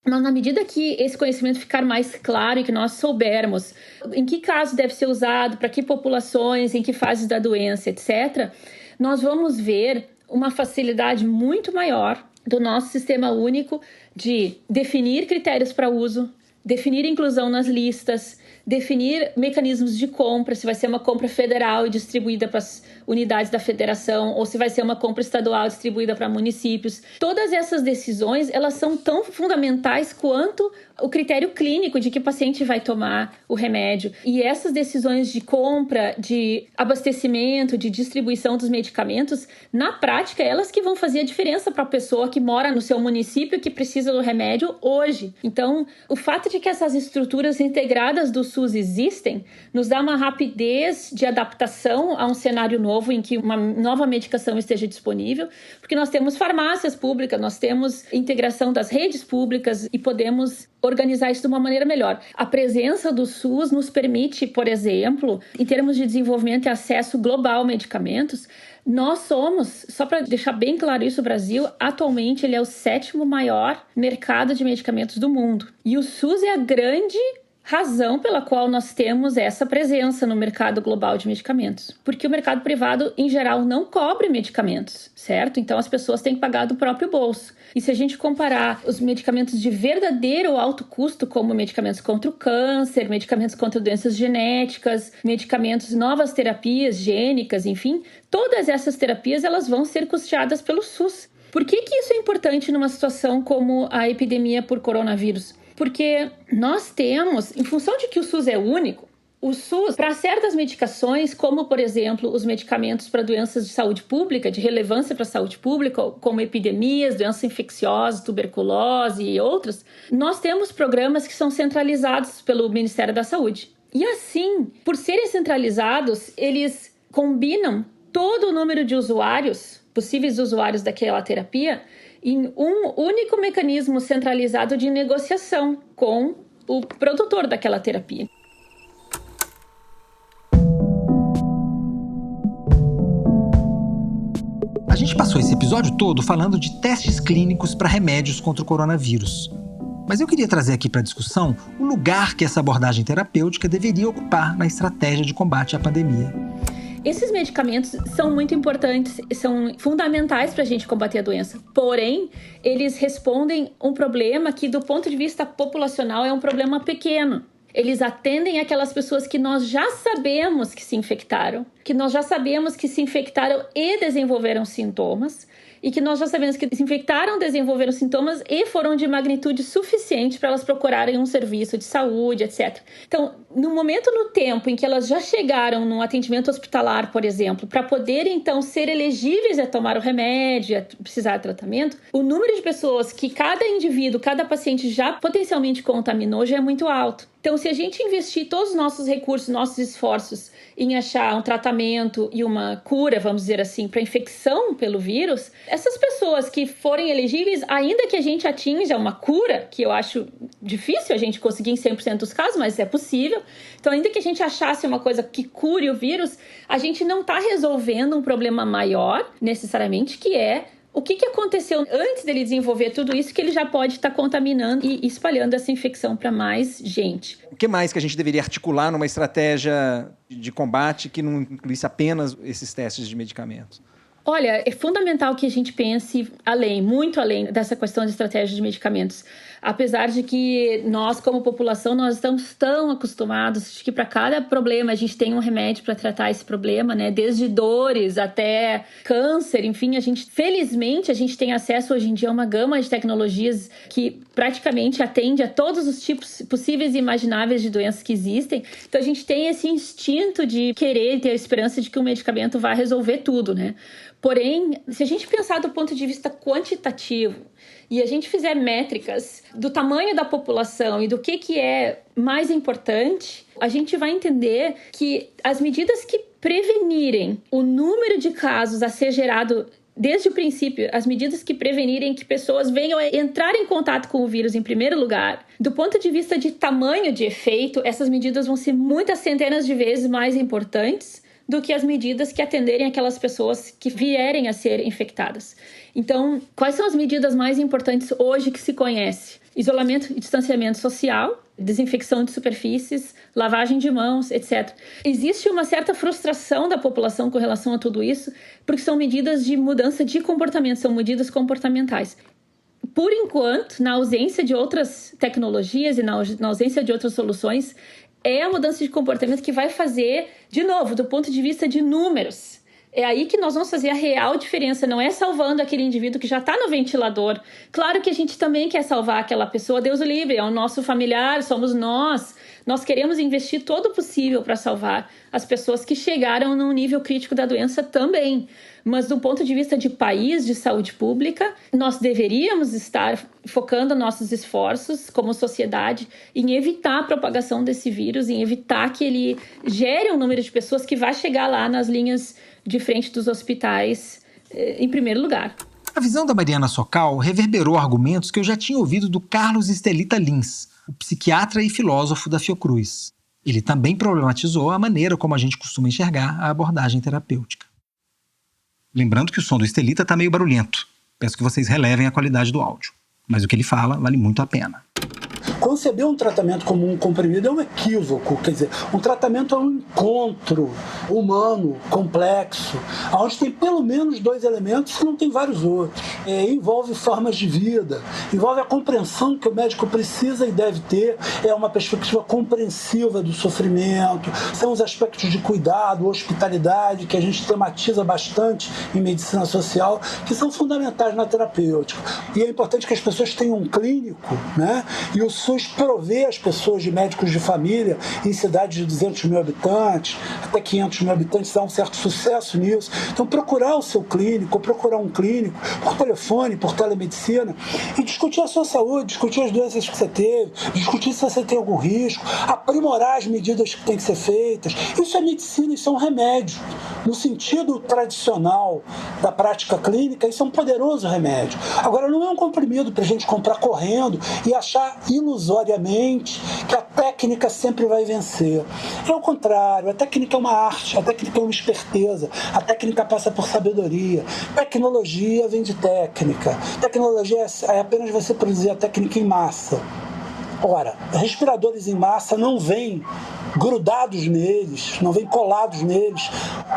Mas na medida que esse conhecimento ficar mais claro e que nós soubermos em que caso deve ser usado, para que populações, em que fases da doença, etc., nós vamos ver uma facilidade muito maior do nosso sistema único de definir critérios para uso, definir inclusão nas listas, definir mecanismos de compra, se vai ser uma compra federal e distribuída para as unidades da federação ou se vai ser uma compra estadual distribuída para municípios. Todas essas decisões, elas são tão fundamentais quanto o critério clínico de que o paciente vai tomar o remédio. E essas decisões de compra, de abastecimento, de distribuição dos medicamentos, na prática, elas que vão fazer a diferença para a pessoa que mora no seu município que precisa do remédio hoje. Então, o fato de que essas estruturas integradas do SUS existem, nos dá uma rapidez de adaptação a um cenário novo em que uma nova medicação esteja disponível, porque nós temos farmácias públicas, nós temos integração das redes públicas e podemos organizar isso de uma maneira melhor. A presença do SUS nos permite, por exemplo, em termos de desenvolvimento e acesso global a medicamentos, nós somos, só para deixar bem claro isso, o Brasil, atualmente ele é o 7º maior mercado de medicamentos do mundo. E o SUS é a grande razão pela qual nós temos essa presença no mercado global de medicamentos. Porque o mercado privado, em geral, não cobre medicamentos, certo? Então, as pessoas têm que pagar do próprio bolso. E se a gente comparar os medicamentos de verdadeiro alto custo, como medicamentos contra o câncer, medicamentos contra doenças genéticas, medicamentos, novas terapias gênicas, enfim, todas essas terapias elas vão ser custeadas pelo SUS. Por que isso é importante numa situação como a epidemia por coronavírus? Porque nós temos, em função de que o SUS é único, o SUS, para certas medicações, como, por exemplo, os medicamentos para doenças de saúde pública, de relevância para a saúde pública, como epidemias, doenças infecciosas, tuberculose e outras, nós temos programas que são centralizados pelo Ministério da Saúde. E assim, por serem centralizados, eles combinam todo o número de usuários possíveis usuários daquela terapia em um único mecanismo centralizado de negociação com o produtor daquela terapia. A gente passou esse episódio todo falando de testes clínicos para remédios contra o coronavírus. Mas eu queria trazer aqui para a discussão o lugar que essa abordagem terapêutica deveria ocupar na estratégia de combate à pandemia. Esses medicamentos são muito importantes, são fundamentais para a gente combater a doença. Porém, eles respondem um problema que, do ponto de vista populacional, é um problema pequeno. Eles atendem aquelas pessoas que nós já sabemos que se infectaram, e desenvolveram sintomas, e que nós já sabemos que se infectaram, desenvolveram sintomas e foram de magnitude suficiente para elas procurarem um serviço de saúde, etc. Então, no momento no tempo em que elas já chegaram num atendimento hospitalar, por exemplo, para poderem, então, ser elegíveis a tomar o remédio, a precisar de tratamento, o número de pessoas que cada indivíduo, cada paciente já potencialmente contaminou já é muito alto. Então, se a gente investir todos os nossos recursos, nossos esforços em achar um tratamento e uma cura, vamos dizer assim, para a infecção pelo vírus, essas pessoas que forem elegíveis, ainda que a gente atinja uma cura, que eu acho difícil a gente conseguir em 100% dos casos, mas é possível. Então, ainda que a gente achasse uma coisa que cure o vírus, a gente não está resolvendo um problema maior, necessariamente, que é o que aconteceu antes dele desenvolver tudo isso que ele já pode estar contaminando e espalhando essa infecção para mais gente. O que mais que a gente deveria articular numa estratégia de combate que não incluísse apenas esses testes de medicamentos? Olha, é fundamental que a gente pense muito além dessa questão de estratégia de medicamentos. Apesar de que nós, como população, nós estamos tão acostumados de que para cada problema a gente tem um remédio para tratar esse problema, né? Desde dores até câncer, enfim, felizmente, a gente tem acesso hoje em dia a uma gama de tecnologias que praticamente atende a todos os tipos possíveis e imagináveis de doenças que existem. Então, a gente tem esse instinto de querer ter a esperança de que um medicamento vai resolver tudo, né? Porém, se a gente pensar do ponto de vista quantitativo e a gente fizer métricas do tamanho da população e do que é mais importante, a gente vai entender que as medidas que prevenirem o número de casos a ser gerado desde o princípio, as medidas que prevenirem que pessoas venham a entrar em contato com o vírus em primeiro lugar, do ponto de vista de tamanho de efeito, essas medidas vão ser muitas centenas de vezes mais importantes do que as medidas que atenderem aquelas pessoas que vierem a ser infectadas. Então, quais são as medidas mais importantes hoje que se conhece? Isolamento e distanciamento social, desinfecção de superfícies, lavagem de mãos, etc. Existe uma certa frustração da população com relação a tudo isso, porque são medidas de mudança de comportamento, são medidas comportamentais. Por enquanto, na ausência de outras tecnologias e na ausência de outras soluções, é a mudança de comportamento que vai fazer, de novo, do ponto de vista de números. É aí que nós vamos fazer a real diferença, não é salvando aquele indivíduo que já está no ventilador. Claro que a gente também quer salvar aquela pessoa, Deus o livre, é o nosso familiar, somos nós. Nós queremos investir todo o possível para salvar as pessoas que chegaram num nível crítico da doença também. Mas do ponto de vista de país, de saúde pública, nós deveríamos estar focando nossos esforços como sociedade em evitar a propagação desse vírus, em evitar que ele gere um número de pessoas que vai chegar lá nas linhas de frente dos hospitais em primeiro lugar. A visão da Mariana Socal reverberou argumentos que eu já tinha ouvido do Carlos Estelita Lins, o psiquiatra e filósofo da Fiocruz. Ele também problematizou a maneira como a gente costuma enxergar a abordagem terapêutica. Lembrando que o som do Estelita está meio barulhento. Peço que vocês relevem a qualidade do áudio. Mas o que ele fala vale muito a pena. Conceber um tratamento como um comprimido é um equívoco, quer dizer, um tratamento é um encontro humano, complexo, onde tem pelo menos 2 elementos que não tem vários outros. Envolve formas de vida, envolve a compreensão que o médico precisa e deve ter, é uma perspectiva compreensiva do sofrimento, são os aspectos de cuidado, hospitalidade, que a gente tematiza bastante em medicina social, que são fundamentais na terapêutica. E é importante que as pessoas tenham um clínico, né? E o SUS Vamos prover as pessoas de médicos de família em cidades de 200 mil habitantes, até 500 mil habitantes, há um certo sucesso nisso. Então, procurar o seu clínico, procurar um clínico por telefone, por telemedicina, e discutir a sua saúde, discutir as doenças que você teve, discutir se você tem algum risco, aprimorar as medidas que têm que ser feitas. Isso é medicina, isso é um remédio. No sentido tradicional da prática clínica, isso é um poderoso remédio. Agora, não é um comprimido para a gente comprar correndo e achar ilusoriamente que a técnica sempre vai vencer. É o contrário, a técnica é uma arte, a técnica é uma esperteza, a técnica passa por sabedoria. Tecnologia vem de técnica. Tecnologia é apenas você produzir a técnica em massa. Ora, respiradores em massa não vêm grudados neles, não vêm colados neles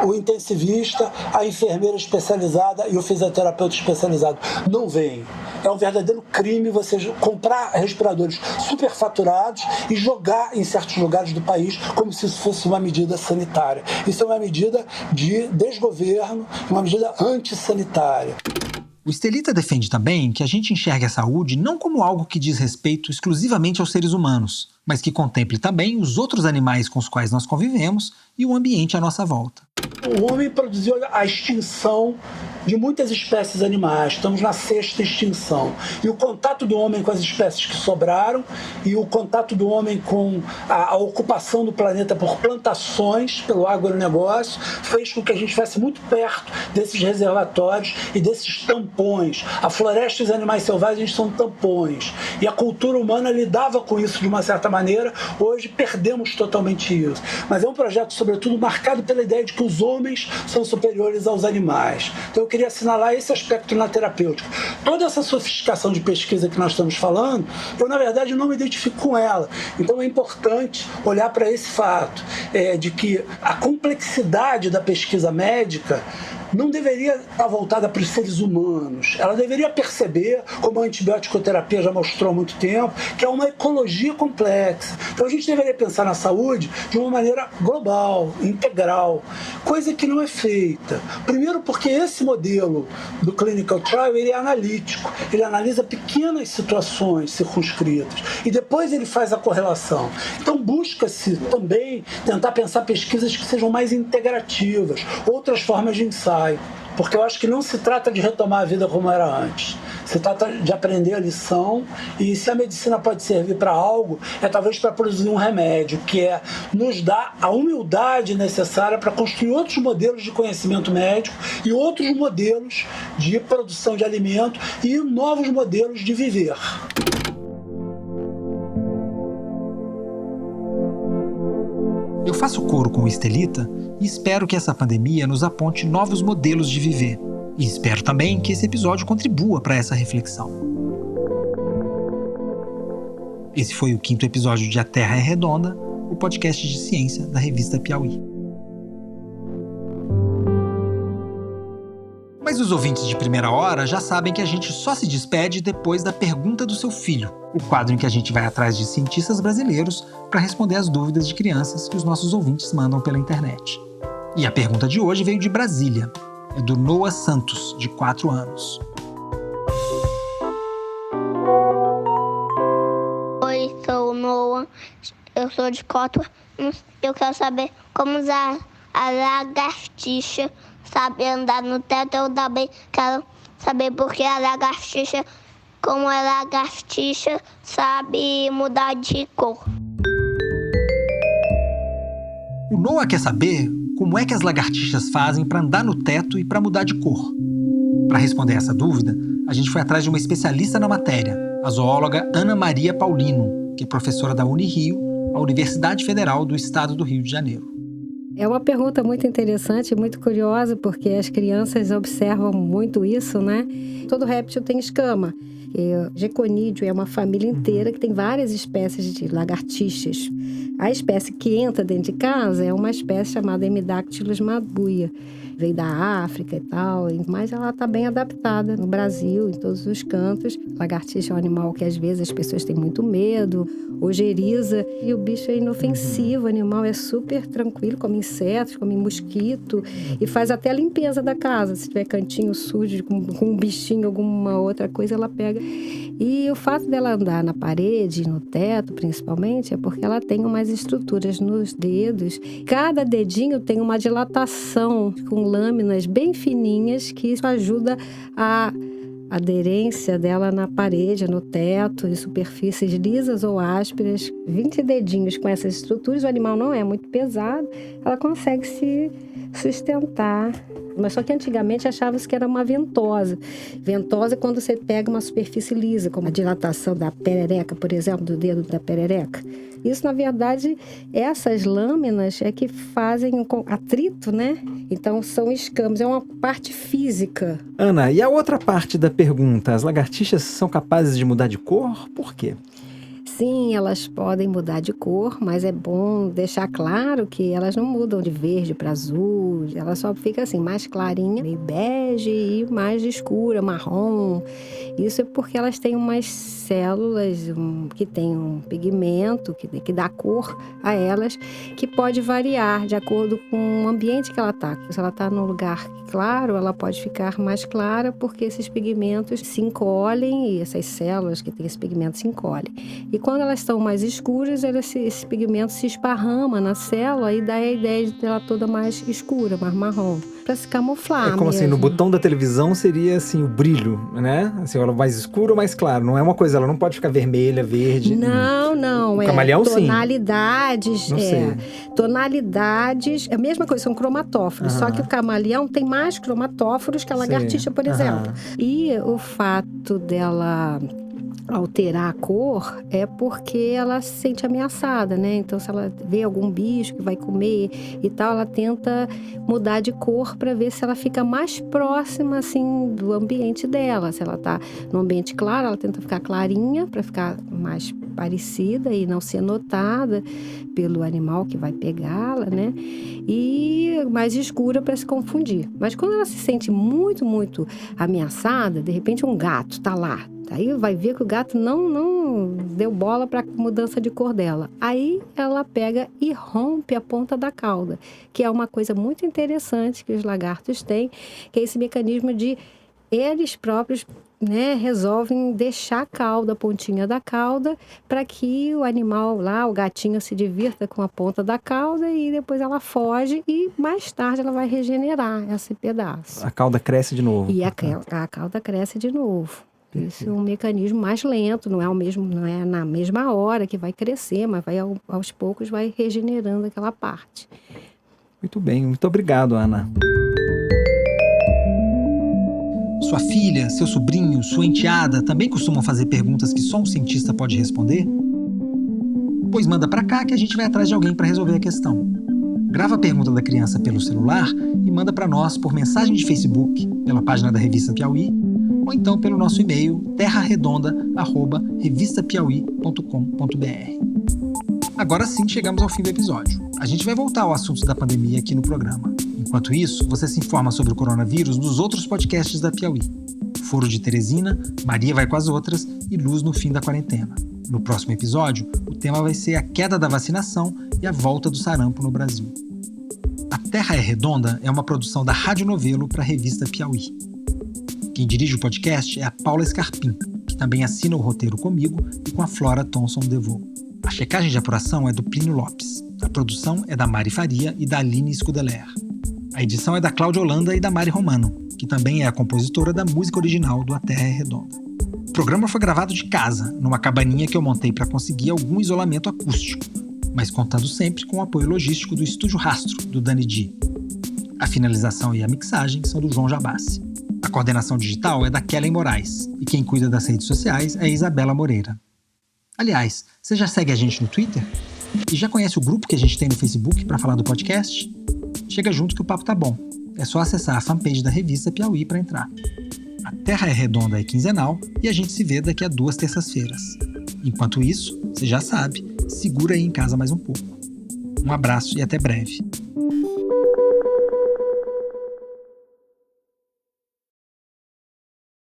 o intensivista, a enfermeira especializada e o fisioterapeuta especializado. Não vem. É um verdadeiro crime você comprar respiradores superfaturados e jogar em certos lugares do país como se isso fosse uma medida sanitária. Isso é uma medida de desgoverno, uma medida antissanitária. O Estelita defende também que a gente enxergue a saúde não como algo que diz respeito exclusivamente aos seres humanos, mas que contemple também os outros animais com os quais nós convivemos e o ambiente à nossa volta. O homem produziu a extinção de muitas espécies animais. Estamos na 6ª extinção. E o contato do homem com as espécies que sobraram e o contato do homem com a ocupação do planeta por plantações, pelo agronegócio, fez com que a gente estivesse muito perto desses reservatórios e desses tampões. A floresta e os animais selvagens são tampões. E a cultura humana lidava com isso de uma certa maneira. Hoje perdemos totalmente isso. Mas é um projeto, sobretudo, marcado pela ideia de que os homens são superiores aos animais. Então eu queria assinalar esse aspecto na terapêutica. Toda essa sofisticação de pesquisa que nós estamos falando, eu na verdade não me identifico com ela. Então é importante olhar para esse fato, de que a complexidade da pesquisa médica não deveria estar voltada para os seres humanos. Ela deveria perceber, como a antibiótico-terapia já mostrou há muito tempo, que é uma ecologia complexa. Então a gente deveria pensar na saúde de uma maneira global, integral, coisa que não é feita. Primeiro porque esse modelo do clinical trial ele é analítico, ele analisa pequenas situações circunscritas e depois ele faz a correlação. Então busca-se também tentar pensar pesquisas que sejam mais integrativas, outras formas de ensaio. Porque eu acho que não se trata de retomar a vida como era antes. Se trata de aprender a lição e se a medicina pode servir para algo, é talvez para produzir um remédio, que é nos dar a humildade necessária para construir outros modelos de conhecimento médico e outros modelos de produção de alimento e novos modelos de viver. Eu faço coro com o Estelita e espero que essa pandemia nos aponte novos modelos de viver. E espero também que esse episódio contribua para essa reflexão. Esse foi o 5º episódio de A Terra é Redonda, o podcast de ciência da revista Piauí. Mas os ouvintes de primeira hora já sabem que a gente só se despede depois da Pergunta do Seu Filho, o quadro em que a gente vai atrás de cientistas brasileiros para responder às dúvidas de crianças que os nossos ouvintes mandam pela internet. E a pergunta de hoje veio de Brasília. É do Noah Santos, de 4 anos. Oi, sou o Noah, eu sou de 4 anos. Eu quero saber como usar a lagartixa. Sabe andar no teto, eu também quero saber porque a lagartixa, como é lagartixa, sabe mudar de cor. O Noah quer saber como é que as lagartixas fazem para andar no teto e para mudar de cor. Para responder essa dúvida, a gente foi atrás de uma especialista na matéria, a zoóloga Ana Maria Paulino, que é professora da Unirio, a Universidade Federal do Estado do Rio de Janeiro. É uma pergunta muito interessante, muito curiosa, porque as crianças observam muito isso, né? Todo réptil tem escama. Geconídeo é uma família inteira que tem várias espécies de lagartixas. A espécie que entra dentro de casa é uma espécie chamada Hemidactylus mabuia. Veio da África e tal, mas ela está bem adaptada no Brasil, em todos os cantos. Lagartixa é um animal que às vezes as pessoas têm muito medo, ojeriza, e o bicho é inofensivo, o animal é super tranquilo, come insetos, come mosquito e faz até a limpeza da casa. Se tiver cantinho sujo com um bichinho, alguma outra coisa, ela pega. E o fato dela andar na parede, no teto principalmente, é porque ela tem umas estruturas nos dedos. Cada dedinho tem uma dilatação com lâminas bem fininhas que isso ajuda a aderência dela na parede, no teto, em superfícies lisas ou ásperas. 20 dedinhos com essas estruturas, o animal não é muito pesado, ela consegue se sustentar. Mas só que antigamente achava-se que era uma ventosa. Ventosa é quando você pega uma superfície lisa, como a dilatação da perereca, por exemplo, do dedo da perereca. Isso, na verdade, essas lâminas é que fazem um atrito, né? Então, são escamas, é uma parte física. Ana, e a outra parte da pergunta? As lagartixas são capazes de mudar de cor? Por quê? Sim, elas podem mudar de cor, mas é bom deixar claro que elas não mudam de verde para azul, elas só ficam assim, mais clarinha, meio bege e mais escura, marrom. Isso é porque elas têm umas células que têm um pigmento que dá cor a elas, que pode variar de acordo com o ambiente que ela está. Se ela está num lugar claro, ela pode ficar mais clara porque esses pigmentos se encolhem e essas células que têm esse pigmento se encolhem. E quando elas estão mais escuras, esse pigmento se esparrama na célula e dá a ideia de ela toda mais escura, mais marrom, para se camuflar. É como assim, no botão da televisão seria assim o brilho, né? Assim, ela mais escuro ou mais claro. Não é uma coisa, ela não pode ficar vermelha, verde. Não. O camaleão, tonalidades, sim. Não sei. Tonalidades, é a mesma coisa, são cromatóforos. Só que o camaleão tem mais cromatóforos que a lagartixa, por exemplo. E o fato dela alterar a cor é porque ela se sente ameaçada, né? Então, se ela vê algum bicho que vai comer e tal, ela tenta mudar de cor para ver se ela fica mais próxima, assim, do ambiente dela. Se ela tá no ambiente claro, ela tenta ficar clarinha para ficar mais parecida e não ser notada pelo animal que vai pegá-la, né? E mais escura para se confundir. Mas quando ela se sente muito, muito ameaçada, de repente um gato tá lá. Aí vai ver que o gato não deu bola para a mudança de cor dela. Aí ela pega e rompe a ponta da cauda, que é uma coisa muito interessante que os lagartos têm, que é esse mecanismo de eles próprios, né, resolvem deixar a cauda, a pontinha da cauda, para que o animal lá, o gatinho, se divirta com a ponta da cauda e depois ela foge e mais tarde ela vai regenerar esse pedaço. A cauda cresce de novo. E a cauda cresce de novo. Isso é um mecanismo mais lento, não é na mesma hora que vai crescer, mas vai aos poucos vai regenerando aquela parte. Muito bem, muito obrigado, Ana. Sua filha, seu sobrinho, sua enteada também costumam fazer perguntas que só um cientista pode responder? Pois manda pra cá que a gente vai atrás de alguém para resolver a questão. Grava a pergunta da criança pelo celular e manda para nós por mensagem de Facebook, pela página da Revista Piauí, ou então pelo nosso e-mail terraredonda@revistapiauí.com.br. Agora sim chegamos ao fim do episódio. A gente vai voltar ao assunto da pandemia aqui no programa. Enquanto isso, você se informa sobre o coronavírus nos outros podcasts da Piauí. Foro de Teresina, Maria vai com as outras e Luz no fim da quarentena. No próximo episódio, o tema vai ser a queda da vacinação e a volta do sarampo no Brasil. A Terra é Redonda é uma produção da Rádio Novelo para a Revista Piauí. Quem dirige o podcast é a Paula Scarpim, que também assina o roteiro comigo e com a Flora Thomson DeVoe. A checagem de apuração é do Plínio Lopes. A produção é da Mari Faria e da Aline Scudeler. A edição é da Cláudia Holanda e da Mari Romano, que também é a compositora da música original do A Terra é Redonda. O programa foi gravado de casa, numa cabaninha que eu montei para conseguir algum isolamento acústico, mas contando sempre com o apoio logístico do Estúdio Rastro, do Dani Di. A finalização e a mixagem são do João Jabassi. A coordenação digital é da Kellen Moraes, e quem cuida das redes sociais é a Isabela Moreira. Aliás, você já segue a gente no Twitter? E já conhece o grupo que a gente tem no Facebook para falar do podcast? Chega junto que o papo tá bom. É só acessar a fanpage da Revista Piauí para entrar. A Terra é Redonda é quinzenal e a gente se vê daqui a 2 terças-feiras. Enquanto isso, você já sabe, segura aí em casa mais um pouco. Um abraço e até breve.